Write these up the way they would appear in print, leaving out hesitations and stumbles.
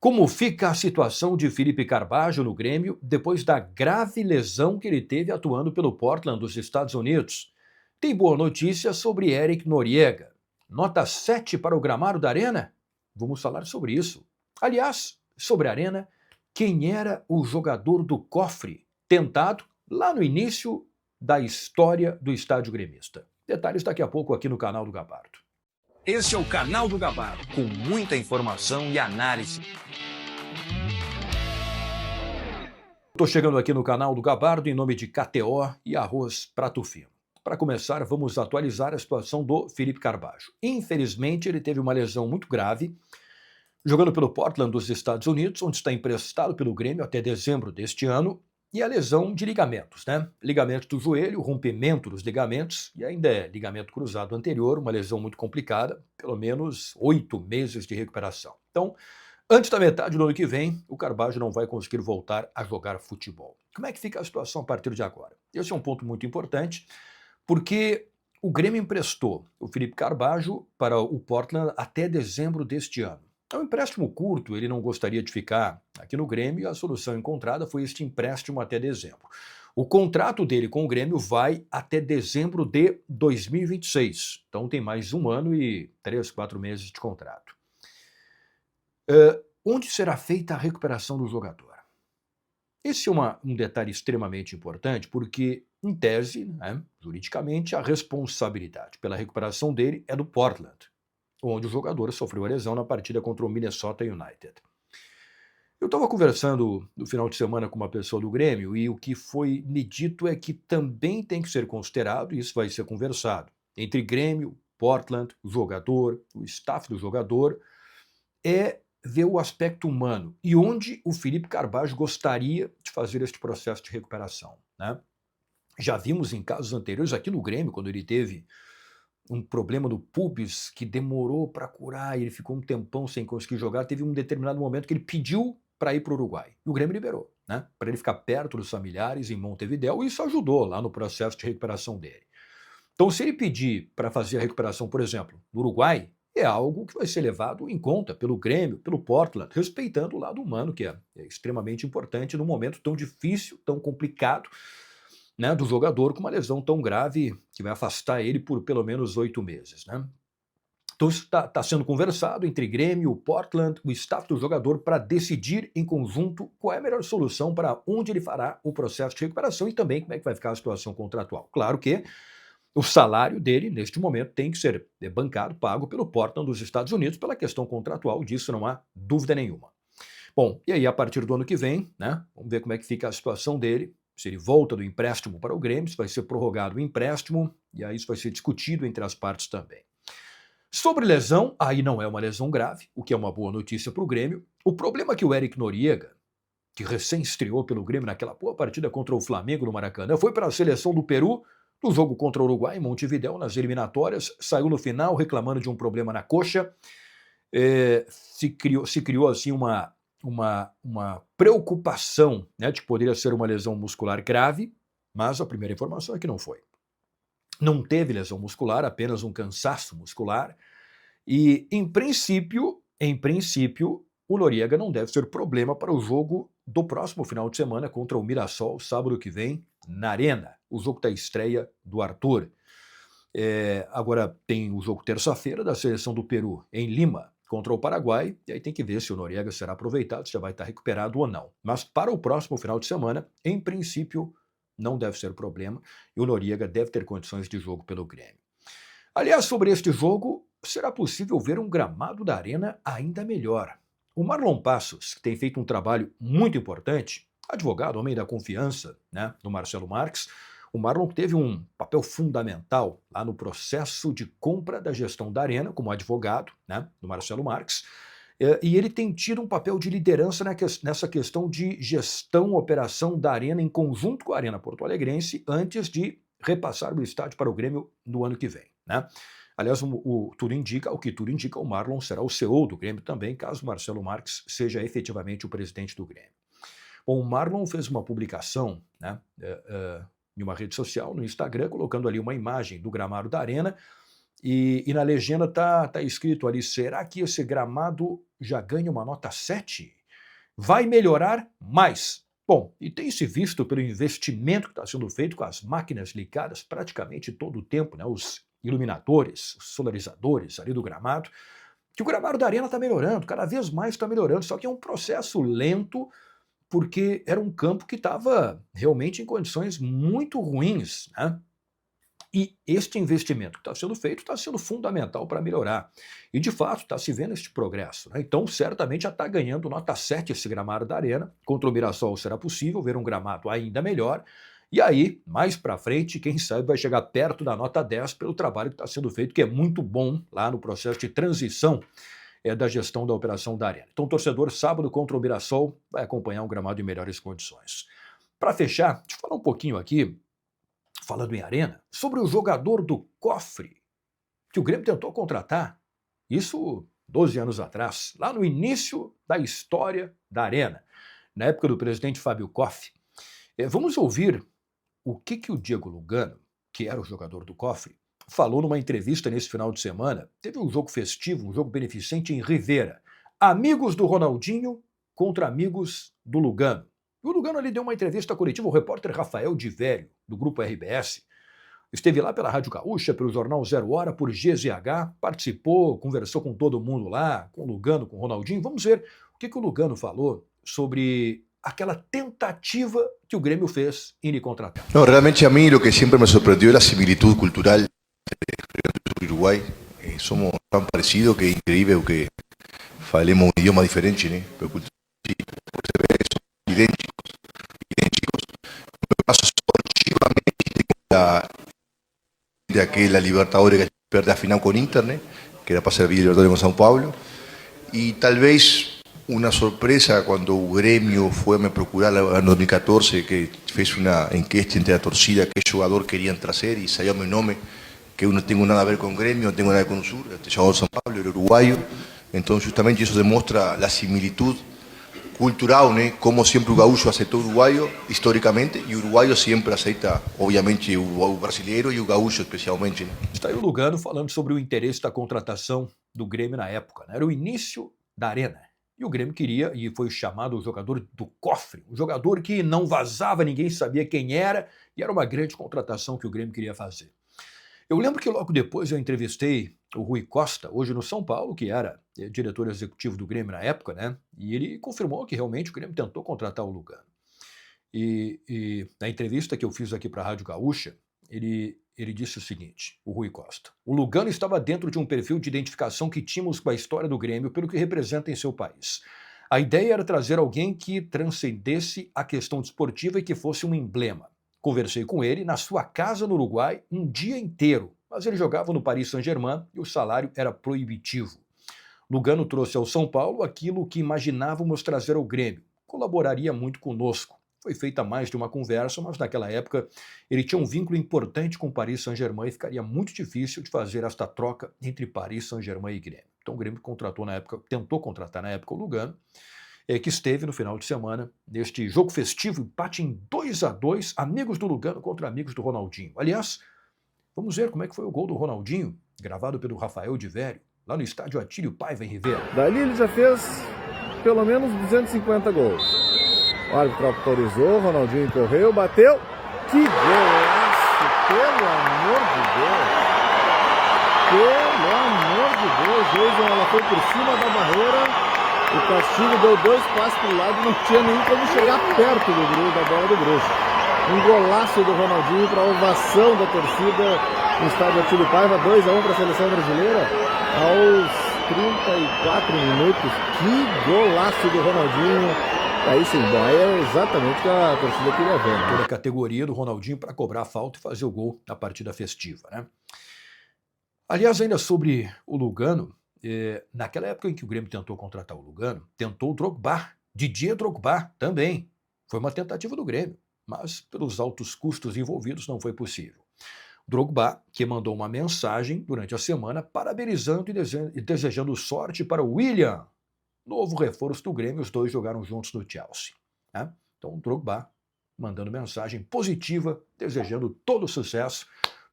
Como fica a situação de Felipe Carbajo no Grêmio depois da grave lesão que ele teve atuando pelo Portland dos Estados Unidos? Tem boa notícia sobre Eric Noriega. Nota 7 para o gramado da Arena? Vamos falar sobre isso. Aliás, sobre a Arena, quem era o jogador do cofre tentado lá no início da história do estádio gremista? Detalhes daqui a pouco aqui no canal do Gabardo. Este é o canal do Gabardo, com muita informação e análise. Estou chegando aqui no canal do Gabardo em nome de KTO e Arroz Prato Fino. Para começar, vamos atualizar a situação do Felipe Carbajo. Infelizmente, ele teve uma lesão muito grave, jogando pelo Portland dos Estados Unidos, onde está emprestado pelo Grêmio até dezembro deste ano, e a lesão de ligamentos, né? Ligamento do joelho, rompimento dos ligamentos, e ainda é ligamento cruzado anterior, uma lesão muito complicada, pelo menos 8 meses de recuperação. Então, antes da metade do ano que vem, o Carbajo não vai conseguir voltar a jogar futebol. Como é que fica a situação a partir de agora? Esse é um ponto muito importante, porque o Grêmio emprestou o Felipe Carbajo para o Portland até dezembro deste ano. É um empréstimo curto, ele não gostaria de ficar aqui no Grêmio e a solução encontrada foi este empréstimo até dezembro. O contrato dele com o Grêmio vai até dezembro de 2026, então tem mais 1 ano e 3, 4 meses de contrato. Onde será feita a recuperação do jogador? Esse é um detalhe extremamente importante porque, em tese, né, juridicamente, a responsabilidade pela recuperação dele é do Portland, onde o jogador sofreu a lesão na partida contra o Minnesota United. Eu estava conversando no final de semana com uma pessoa do Grêmio e o que foi me dito é que também tem que ser considerado, e isso vai ser conversado, entre Grêmio, Portland, o jogador, o staff do jogador, é ver o aspecto humano e onde o Felipe Carbajo gostaria de fazer este processo de recuperação, né? Já vimos em casos anteriores aqui no Grêmio, quando ele teve um problema do pubis que demorou para curar e ele ficou um tempão sem conseguir jogar, teve um determinado momento que ele pediu para ir para o Uruguai. E o Grêmio liberou, né? Para ele ficar perto dos familiares em Montevidéu, e isso ajudou lá no processo de recuperação dele. Então, se ele pedir para fazer a recuperação, por exemplo, no Uruguai, é algo que vai ser levado em conta pelo Grêmio, pelo Portland, respeitando o lado humano, que é extremamente importante num momento tão difícil, tão complicado, né, do jogador com uma lesão tão grave que vai afastar ele por pelo menos 8 meses. Né? Então isso está sendo conversado entre Grêmio, o Portland, o staff do jogador para decidir em conjunto qual é a melhor solução para onde ele fará o processo de recuperação e também como é que vai ficar a situação contratual. Claro que o salário dele, neste momento, tem que ser bancado, pago pelo Portland dos Estados Unidos pela questão contratual, disso não há dúvida nenhuma. Bom, e aí a partir do ano que vem, né, vamos ver como é que fica a situação dele, se ele volta do empréstimo para o Grêmio, se vai ser prorrogado o empréstimo, e aí isso vai ser discutido entre as partes também. Sobre lesão, aí não é uma lesão grave, o que é uma boa notícia para o Grêmio. O problema é que o Eric Noriega, que recém estreou pelo Grêmio naquela boa partida contra o Flamengo no Maracanã, foi para a seleção do Peru no jogo contra o Uruguai em Montevidéu, nas eliminatórias, saiu no final reclamando de um problema na coxa. Se criou assim uma preocupação, né, de que poderia ser uma lesão muscular grave, mas a primeira informação é que não foi. Não teve lesão muscular, apenas um cansaço muscular. E, em princípio, o Noriega não deve ser problema para o jogo do próximo final de semana contra o Mirassol, sábado que vem, na Arena. O jogo da estreia do Arthur. Agora tem o jogo terça-feira da seleção do Peru, em Lima, contra o Paraguai, e aí tem que ver se o Noriega será aproveitado, se já vai estar recuperado ou não. Mas para o próximo final de semana, em princípio, não deve ser problema, e o Noriega deve ter condições de jogo pelo Grêmio. Aliás, sobre este jogo, será possível ver um gramado da Arena ainda melhor. O Marlon Passos, que tem feito um trabalho muito importante, advogado, homem da confiança, né, do Marcelo Marques, o Marlon teve um papel fundamental lá no processo de compra da gestão da Arena, como advogado, né, do Marcelo Marques, e ele tem tido um papel de liderança nessa questão de gestão, operação da Arena em conjunto com a Arena Porto Alegrense, antes de repassar o estádio para o Grêmio no ano que vem. Né? Aliás, o que tudo indica, o Marlon será o CEO do Grêmio também, caso o Marcelo Marques seja efetivamente o presidente do Grêmio. Bom, o Marlon fez uma publicação, né, em uma rede social, no Instagram, colocando ali uma imagem do gramado da Arena, E na legenda tá escrito ali, será que esse gramado já ganha uma nota 7? Vai melhorar mais. Bom, e tem se visto pelo investimento que está sendo feito com as máquinas ligadas praticamente todo o tempo, né? Os iluminadores, os solarizadores ali do gramado, que o gramado da Arena está melhorando, cada vez mais está melhorando, só que é um processo lento, porque era um campo que estava realmente em condições muito ruins, né? E este investimento que está sendo feito está sendo fundamental para melhorar. E, de fato, está se vendo este progresso, né? Então, certamente já está ganhando nota 7 esse gramado da Arena. Contra o Mirassol será possível ver um gramado ainda melhor. E aí, mais para frente, quem sabe vai chegar perto da nota 10 pelo trabalho que está sendo feito, que é muito bom lá no processo de transição da gestão da operação da Arena. Então, o torcedor, sábado contra o Mirassol, vai acompanhar um gramado em melhores condições. Para fechar, deixa eu falar um pouquinho aqui, falando em Arena, sobre o jogador do cofre que o Grêmio tentou contratar, isso 12 anos atrás, lá no início da história da Arena, na época do presidente Fábio Koff. Vamos ouvir o que o Diego Lugano, que era o jogador do cofre, falou numa entrevista nesse final de semana. Teve um jogo festivo, um jogo beneficente em Rivera. Amigos do Ronaldinho contra amigos do Lugano. E o Lugano ali deu uma entrevista coletiva ao repórter Rafael de Velho, do Grupo RBS. Esteve lá pela Rádio Gaúcha, pelo Jornal Zero Hora, por GZH, participou, conversou com todo mundo lá, com o Lugano, com o Ronaldinho. Vamos ver o que o Lugano falou sobre aquela tentativa que o Grêmio fez em lhe contratar. No, realmente a mí lo que siempre me sorprendió es la similitud cultural de Uruguay. Somos tan parecidos que es increíble que falemos un idioma diferente, ¿no? Pero somos idénticos. Me paso de aquella Libertadores que pierde a final con Inter, ¿no? Que era para servir Libertadores con São Paulo. Y tal vez una sorpresa cuando o Grêmio fue a me procurar en 2014, que fez una encuesta entre la torcida qué jugador querían traer y salió mi nombre, que eu não tenho nada a ver com Grêmio, não tenho nada a ver com o Sur, este jugador de São Paulo, era uruguaio. Então justamente isso demonstra a similitud cultural, né? Como sempre o gaúcho aceitou o uruguaio historicamente e o uruguaio sempre aceita, obviamente, o brasileiro e o gaúcho especialmente. Né? Está aí o Lugano falando sobre o interesse da contratação do Grêmio na época. Né? Era o início da Arena. E o Grêmio queria, e foi chamado o jogador do cofre, um jogador que não vazava, ninguém sabia quem era, e era uma grande contratação que o Grêmio queria fazer. Eu lembro que logo depois eu entrevistei o Rui Costa, hoje no São Paulo, que era diretor executivo do Grêmio na época, né? E ele confirmou que realmente o Grêmio tentou contratar o Lugano. E na entrevista que eu fiz aqui para a Rádio Gaúcha, ele disse o seguinte, o Rui Costa: o Lugano estava dentro de um perfil de identificação que tínhamos com a história do Grêmio pelo que representa em seu país. A ideia era trazer alguém que transcendesse a questão desportiva e que fosse um emblema. Conversei com ele na sua casa no Uruguai um dia inteiro, mas ele jogava no Paris Saint-Germain e o salário era proibitivo. Lugano trouxe ao São Paulo aquilo que imaginávamos trazer ao Grêmio. Colaboraria muito conosco. Foi feita mais de uma conversa, mas naquela época ele tinha um vínculo importante com o Paris Saint-Germain e ficaria muito difícil de fazer esta troca entre Paris Saint-Germain e Grêmio. Então o Grêmio tentou contratar na época o Lugano, que esteve no final de semana neste jogo festivo, empate em 2-2, amigos do Lugano contra amigos do Ronaldinho. Aliás, vamos ver como é que foi o gol do Ronaldinho, gravado pelo Rafael de Velho, lá no estádio Atílio Paiva, em Rivera. Dali ele já fez pelo menos 250 gols. O árbitro autorizou, Ronaldinho correu, bateu. Que golaço, pelo amor de Deus! Pelo amor de Deus, vejam, ela foi por cima da barreira. O Castilho deu 2 passos para o lado e não tinha nem como chegar perto da bola do Bruxo. Um golaço do Ronaldinho para a ovação da torcida no estádio Atílio Paiva, 2-1 para a seleção brasileira aos 34 minutos. Que golaço do Ronaldinho. Aí sim, bom, aí é exatamente o que a torcida queria ver. Né? Toda a categoria do Ronaldinho para cobrar a falta e fazer o gol na partida festiva. Né? Aliás, ainda sobre o Lugano, naquela época em que o Grêmio tentou contratar o Lugano, tentou o Drogba, Didier Drogba também. Foi uma tentativa do Grêmio, mas pelos altos custos envolvidos não foi possível. Drogba, que mandou uma mensagem durante a semana parabenizando e desejando sorte para o William, novo reforço do Grêmio, os dois jogaram juntos no Chelsea. Né? Então o Drogba mandando mensagem positiva, desejando todo o sucesso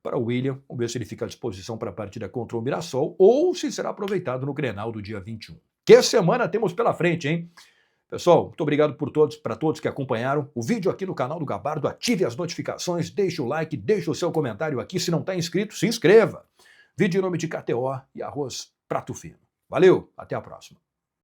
para o William. Vamos ver se ele fica à disposição para a partida contra o Mirassol ou se será aproveitado no Grenal do dia 21. Que semana temos pela frente, hein? Pessoal, muito obrigado para todos que acompanharam o vídeo aqui no canal do Gabardo. Ative as notificações, deixe o like, deixe o seu comentário aqui. Se não está inscrito, se inscreva. Vídeo em nome de KTO e arroz prato fino. Valeu, até a próxima.